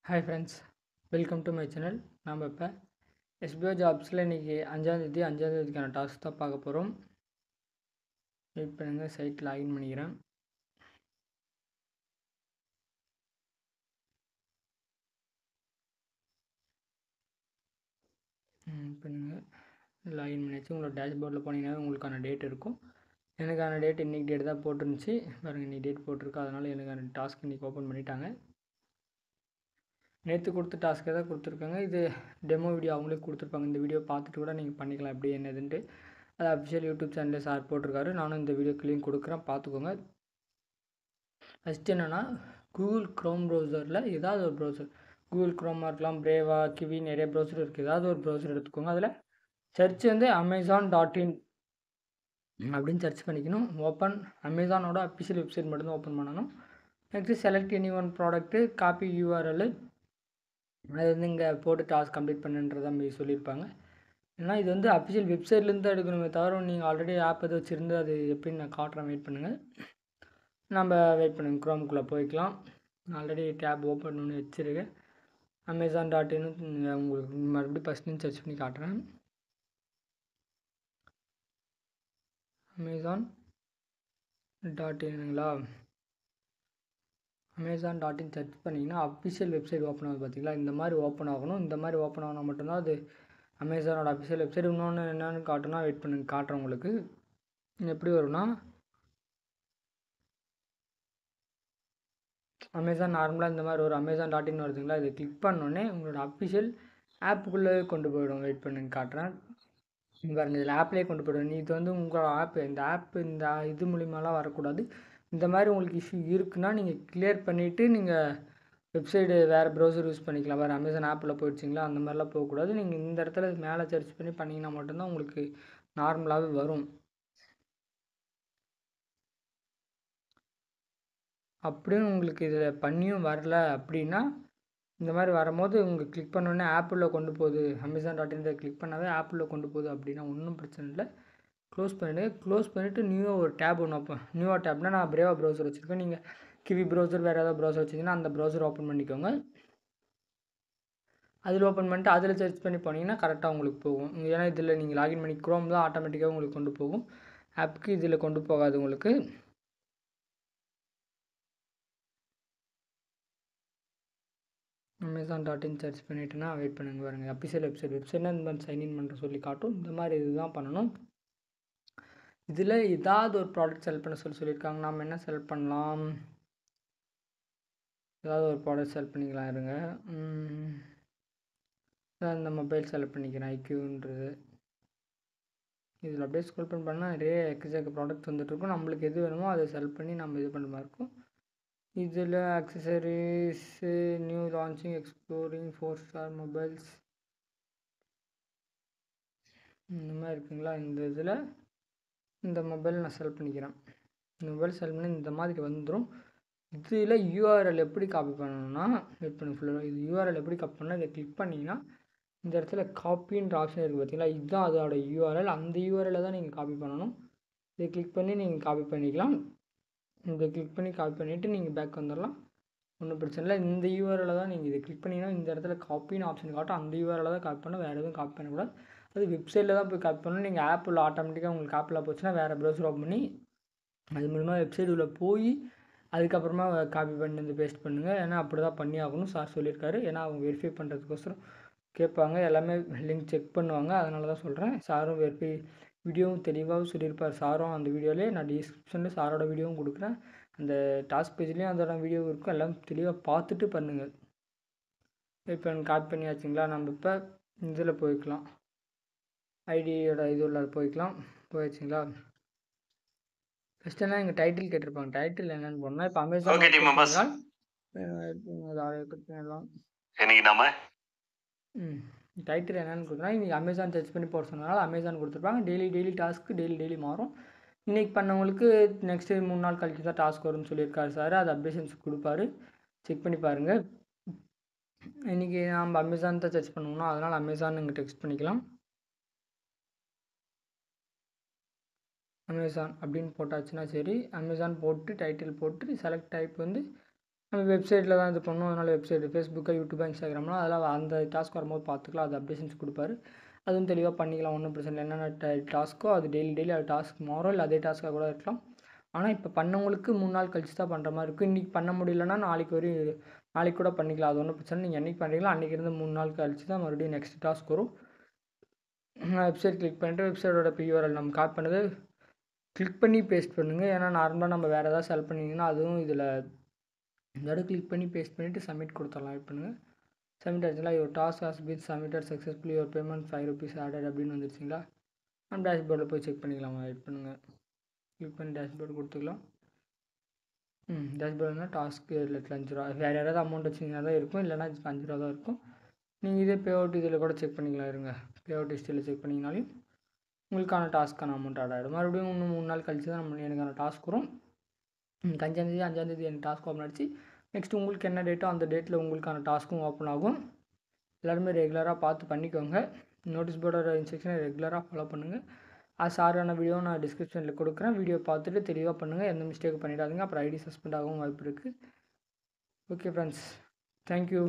Hi friends, welcome to my channel. நாம் இப்போ SPO ஜாப்ஸில் இன்றைக்கி 5ஆம் தேதிக்கான டாஸ்க் தான் பார்க்க போகிறோம். வெயிட் பண்ணுங்கள், சைட் லாகின் பண்ணிக்கிறேன். பண்ணுங்கள், லாகின் பண்ணியாச்சு. உங்களோட டேஷ்போர்டில் போனீங்கன்னா உங்களுக்கான டேட் இருக்கும். எனக்கான டேட் இன்றைக்கி டேட் தான் போட்டுருந்துச்சு. பாருங்கள், இன்றைக்கி டேட் போட்டிருக்கு. அதனால் எனக்கான டாஸ்க் இன்றைக்கி ஓப்பன் பண்ணிட்டாங்க. நேற்று கொடுத்த டாஸ்க்கே தான் கொடுத்துருக்காங்க. இது டெமோ வீடியோ அவங்களே கொடுத்துருப்பாங்க. இந்த வீடியோ பார்த்துட்டு கூட நீங்கள் பண்ணிக்கலாம் எப்படி என்னதுன்ட்டு. அது அஃபிஷியல் யூடியூப் சேனலில் சார் போட்டிருக்காரு. நானும் இந்த வீடியோக்கு லிங்க் கொடுக்குறேன், பார்த்துக்கோங்க. ஃபஸ்ட்டு என்னென்னா, கூகுள் க்ரோம் ப்ரௌசரில் ஏதாவது ஒரு ப்ரௌசர், கூகுள் க்ரோமாக இருக்கலாம், பிரேவா, கிவி, நிறைய ப்ரௌசர் இருக்குது. ஏதாவது ஒரு ப்ரௌசர் எடுத்துக்கோங்க. அதில் சர்ச் வந்து amazon.in அப்படின்னு சர்ச் பண்ணிக்கணும். ஓப்பன் அமேசானோட அஃபிஷியல் வெப்சைட் மட்டும்தான் ஓப்பன் பண்ணணும். Next select any one product, copy URL, அது வந்து இங்கே போட்டு டாஸ்க் கம்ப்ளீட் பண்ணுன்றதை மாதிரி சொல்லியிருப்பாங்க. ஏன்னா இது வந்து அஃபிஷியல் வெப்சைட்லேருந்து தான் எடுக்கணுமே தவிர நீங்கள் ஆல்ரெடி ஆப் எது வச்சுருந்து அது எப்படின்னு நான் காட்டுறேன். வெயிட் பண்ணுங்கள், நம்ம வெயிட் பண்ணுங்கள். க்ரோம்குள்ளே போய்க்கலாம். ஆல்ரெடி டேப் ஓப்பன் பண்ணி வச்சுருக்கேன். amazon.in உங்களுக்கு மறுபடியும் ஃபஸ்ட்லேருந்து சர்ச் பண்ணி காட்டுறேன். amazon.inங்களா, amazon.in சர்ச் பண்ணிங்கன்னா அஃபிஷியல் வெப்சைட் ஓப்பன் ஆகுது. பார்த்தீங்களா, இந்த மாதிரி ஓப்பன் ஆகணும். இந்த மாதிரி ஓப்பன் ஆனால் மட்டும்தான் அது அமேசானோட அஃபிஷியல் வெப்சைட். இன்னொன்று என்னென்னு காட்டுனா வெயிட் பண்ணுங்க, காட்டுறேன் உங்களுக்கு. எப்படி வரும்னா, அமேசான் நார்மலாக இந்த மாதிரி ஒரு amazon.in வருதுங்களா, இதை கிளிக் பண்ணோடனே உங்களோட அஃபிஷியல் ஆப்புக்குள்ளே கொண்டு போயிடும். வெயிட் பண்ணுங்க, காட்டுறேன். பாருங்கள், இதில் ஆப்லேயே கொண்டு போய்டும். இது வந்து உங்களோட ஆப்பு, இந்த ஆப்பு இந்த இது மூலிமாலாம் வரக்கூடாது. இந்த மாதிரி உங்களுக்கு இஷ்யூ இருக்குன்னா நீங்கள் கிளியர் பண்ணிவிட்டு நீங்கள் வெப்சைடு வேறு ப்ரௌசர் யூஸ் பண்ணிக்கலாம். வேறு அமேசான் ஆப்பில் போயிடுச்சிங்களா, அந்த மாதிரிலாம் போகக்கூடாது. நீங்கள் இந்த இடத்துல மேலே சர்ச் பண்ணி பண்ணிங்கன்னா மட்டும்தான் உங்களுக்கு நார்மலாகவே வரும். அப்படியும் உங்களுக்கு இதில் பண்ணியும் வரல அப்படின்னா, இந்த மாதிரி வரும்போது உங்களுக்கு கிளிக் பண்ணோடனே ஆப்பில் கொண்டு போகுது, amazon.in கிளிக் பண்ணாவே ஆப்பில் கொண்டு போகுது அப்படின்னா ஒன்றும் பிரச்சனை இல்லை. க்ளோஸ் பண்ணிவிட்டு நியூவாக ஒரு டேப் ஒன்று ஓப்பன். நியூவாக டேப்னால் நான் பிரேவா ப்ரௌசர் வச்சுருக்கேன். நீங்கள் கிவி ப்ரௌசர் வேறு ஏதாவது ப்ரௌசர் வச்சிங்கன்னா அந்த ப்ரௌசர் ஓப்பன் பண்ணிக்கோங்க. அதில் ஓப்பன் பண்ணிட்டு அதில் சர்ச் பண்ணி போனீங்கன்னா கரெக்டாக உங்களுக்கு போகும். ஏன்னா இதில் நீங்கள் லாகின் பண்ணி க்ரோம் தான் ஆட்டோமேட்டிக்காக உங்களுக்கு கொண்டு போகும். ஆப்புக்கு இதில் கொண்டு போகாது உங்களுக்கு. amazon.in சர்ச் பண்ணிவிட்டுனா வெயிட் பண்ணுங்க. பாருங்கள், அஃபிஷியல் வெப்சைட்னா இந்த மாதிரி சைன்இன் பண்ணுற சொல்லி காட்டும். இந்த மாதிரி இதுதான் பண்ணணும். இதில் ஏதாவது ஒரு ப்ராடக்ட் செலக்ட் பண்ண சொல்லியிருக்காங்க. நாம் என்ன செலக்ட் பண்ணலாம்? ஏதாவது ஒரு ப்ராடக்ட் செலக்ட் பண்ணிக்கலாம். இருங்க, இந்த மொபைல் செலக்ட் பண்ணிக்கிறேன், ஐக்யூன்றது. இதில் அப்படியே ஸ்க்ரோல் பண்ணால் நிறைய எக்கச்சக்க ப்ராடக்ட் வந்துட்டுருக்கும். நம்மளுக்கு எது வேணுமோ அதை செலக்ட் பண்ணி நம்ம இது பண்ணுற மாதிரி இருக்கும். இதில் accessories, new launching, exploring, 4-star mobiles, இந்த மாதிரி இருக்குங்களா. இந்த இதில் இந்த மொபைல் நான் செலக்ட் பண்ணிக்கிறேன். இந்த மொபைல் செலக்ட் பண்ணி இந்த மாதிரி வந்துடும். இதில் URL எப்படி காப்பி பண்ணணும்னா, வெயிட் பண்ணி ஃபுல்லாக இது URL எப்படி காப்பி பண்ணால் இதை கிளிக் பண்ணிங்கன்னா இந்த இடத்துல காப்பின்ற ஆப்ஷன் இருக்குது. பார்த்தீங்களா, இதுதான் அதோட URL. அந்த URL தான் நீங்கள் காப்பி பண்ணணும். இதை கிளிக் பண்ணி நீங்கள் காப்பி பண்ணிக்கலாம். இதை கிளிக் பண்ணி காப்பி பண்ணிவிட்டு நீங்கள் பேக் வந்துடலாம், ஒன்றும் பிரச்சனை இல்லை. இந்த URL தான் நீங்கள் இதை கிளிக் பண்ணிங்கன்னா இந்த இடத்துல காப்பின்னு ஆப்ஷன் காட்டும். அந்த URL தான் காப்பி பண்ணணும், வேறு எதுவும் காப்பி பண்ணக்கூடாது. அது வெப்சைட்டில் தான் போய் காப்பி பண்ணணும். நீங்கள் ஆப்பில் ஆட்டோமேட்டிக்காக உங்களுக்கு ஆப்பில் போச்சுன்னா வேறு ப்ரௌசர் ஓப்பன் பண்ணி அது மூலமா வெப்சைட் உள்ள போய் அதுக்கப்புறமா காப்பி பண்ணி வந்து பேஸ்ட் பண்ணுங்கள். ஏன்னா அப்படி தான் பண்ணி ஆகணும், சார் சொல்லியிருக்காரு. ஏன்னா அவங்க வெரிஃபை பண்ணுறதுக்கோசரம் கேட்பாங்க, எல்லாமே லிங்க் செக் பண்ணுவாங்க. அதனால தான் சொல்கிறேன். சாரும் வெரிஃபை வீடியோவும் தெளிவாகவும் சொல்லியிருப்பார். சாரும் அந்த வீடியோலேயே நான் டிஸ்கிரிப்ஷனில் சாரோட வீடியோவும் கொடுக்குறேன். அந்த டாஸ்க் பேஜ்லேயும் அதோட வீடியோ இருக்கும். எல்லாம் தெளிவாக பார்த்துட்டு பண்ணுங்கள். இப்போ எனக்கு காப்பி பண்ணியாச்சுங்களா. நம்ம இப்போ இதில் போய்க்கலாம், ஐடியோட இது உள்ள போய்க்கலாம். போயிடுச்சுங்களா. ஃபஸ்ட்டெல்லாம் எங்கள் டைட்டில் கேட்டிருப்பாங்க. டைட்டில் என்னென்னு போனால் இப்போ அமேசான் டைட்டில் என்னென்னு கொடுத்தா இன்றைக்கி அமேசான் சர்ச் பண்ணி போட சொன்னதால் அமேசான் கொடுத்துருப்பாங்க. டெய்லி டாஸ்க்கு டெய்லி மாறும். இன்றைக்கி பண்ணவங்களுக்கு நெக்ஸ்ட்டு 3 நாள் கழிச்சு தான் டாஸ்க் வரும்னு சொல்லியிருக்காரு சார். அது அப்டேஷன்ஸ் கொடுப்பாரு, செக் பண்ணி பாருங்கள். இன்றைக்கி நம்ம அமேசான் தான் சர்ச் பண்ணுவோம்னா அதனால் அமேசான் இங்கே டெக்ஸ்ட் பண்ணிக்கலாம். அமேசான் அப்படின்னு போட்டாச்சுன்னா சரி, அமேசான் போட்டு டைட்டில் போட்டு செலக்ட் டைப் வந்து நம்ம வெப்சைட்டில் தான் இது பண்ணணும். அதனால் வெப்சைட்டு ஃபேஸ்புக்கு, யூடியூப், இன்ஸ்டாகிராம்லாம் அதெல்லாம் அந்த டாஸ்க் வரும்போது பார்த்துக்கலாம். அது அப்டேஷன்ஸ் கொடுப்பாரு. அதுவும் தெளிவாக பண்ணிக்கலாம். ஒன்றும் பிரச்சனை இல்லை. என்னென்ன டாஸ்க்கோ அது டெய்லி அது டாஸ்க் மாறும். இல்லை அதே டாஸ்க்காக கூட இருக்கலாம். ஆனால் இப்போ பண்ணவங்களுக்கு 3 நாள் கழிச்சு தான் பண்ணுற மாதிரி இருக்கும். இன்றைக்கி பண்ண முடியலன்னா நாளைக்கு கூட பண்ணிக்கலாம். அது ஒன்றும் பிரச்சனை. நீங்கள் என்றைக்கு பண்ணுறீங்களோ அன்றைக்கி இருந்து 3 நாள் கழிச்சு தான் மறுபடியும் நெக்ஸ்ட் டாஸ்க் வரும். வெப்சைட் கிளிக் பண்ணிட்டு வெப்சைட்டோட யூஆர்எல் நம்ம காப்பி பண்ணது கிளிக் பண்ணி பேஸ்ட் பண்ணுங்கள். ஏன்னா நார்மலாக நம்ம வேறு ஏதாவது செலக்ட் பண்ணிங்கன்னா அதுவும் இதில் இதோட கிளிக் பண்ணி பேஸ்ட் பண்ணிவிட்டு சப்மிட் கொடுத்துடலாம். வெயிட் பண்ணுங்கள். சப்மிட் ஆச்சுங்களா? Your task has been submitted successfully, your payment ₹5 added அப்படின்னு வந்துருச்சுங்களா? நம்ம டேஷ்போர்டில் போய் செக் பண்ணிக்கலாமா? வெயிட் பண்ணுங்கள். கிளிக் பண்ணி டேஷ்போர்டு கொடுத்துக்கலாம். டேஷ்போர்டுனா டாஸ்க்கு ₹5 வேறு யாராவது அமௌண்ட் வச்சிங்கன்னா தான் இருக்கும். இல்லைனா இது ₹5 தான் இருக்கும். நீங்கள் இதே பே அவுட் இதில் கூட செக் பண்ணிக்கலாம். இருங்க, பே அவுட் ஹிஸ்ட்ரியில் செக் பண்ணிங்கனாலும் உங்களுக்கான டாஸ்க்கான அமௌண்ட் ஆட் ஆகிடும். மறுபடியும் இன்னும் 3 நாள் கழிச்சு தான் எனக்கான டாஸ்க் வரும். 5ஆந்தேதி எனக்கு டாஸ்க் ஓப்பன் ஆகிடுச்சு. நெக்ஸ்ட்டு உங்களுக்கு என்ன டேட்டோ அந்த டேட்டில் உங்களுக்கான டாஸ்க்கும் ஓப்பன் ஆகும். எல்லாருமே ரெகுலராக பார்த்து பண்ணிக்கோங்க. நோட்டீஸ் போர்டோட இன்ஸ்ட்ரக்ஷனை ரெகுலராக ஃபாலோ பண்ணுங்கள். அது சாரான வீடியோ நான் டிஸ்கிரிப்ஷனில் கொடுக்குறேன். வீடியோ பார்த்துட்டு தெளிவாக பண்ணுங்கள். எந்த மிஸ்டேக்கும் பண்ணிடாதீங்க. அப்புறம் ஐடி சஸ்பெண்ட் ஆகவும் வாய்ப்பு இருக்குது. Okay friends, thank you.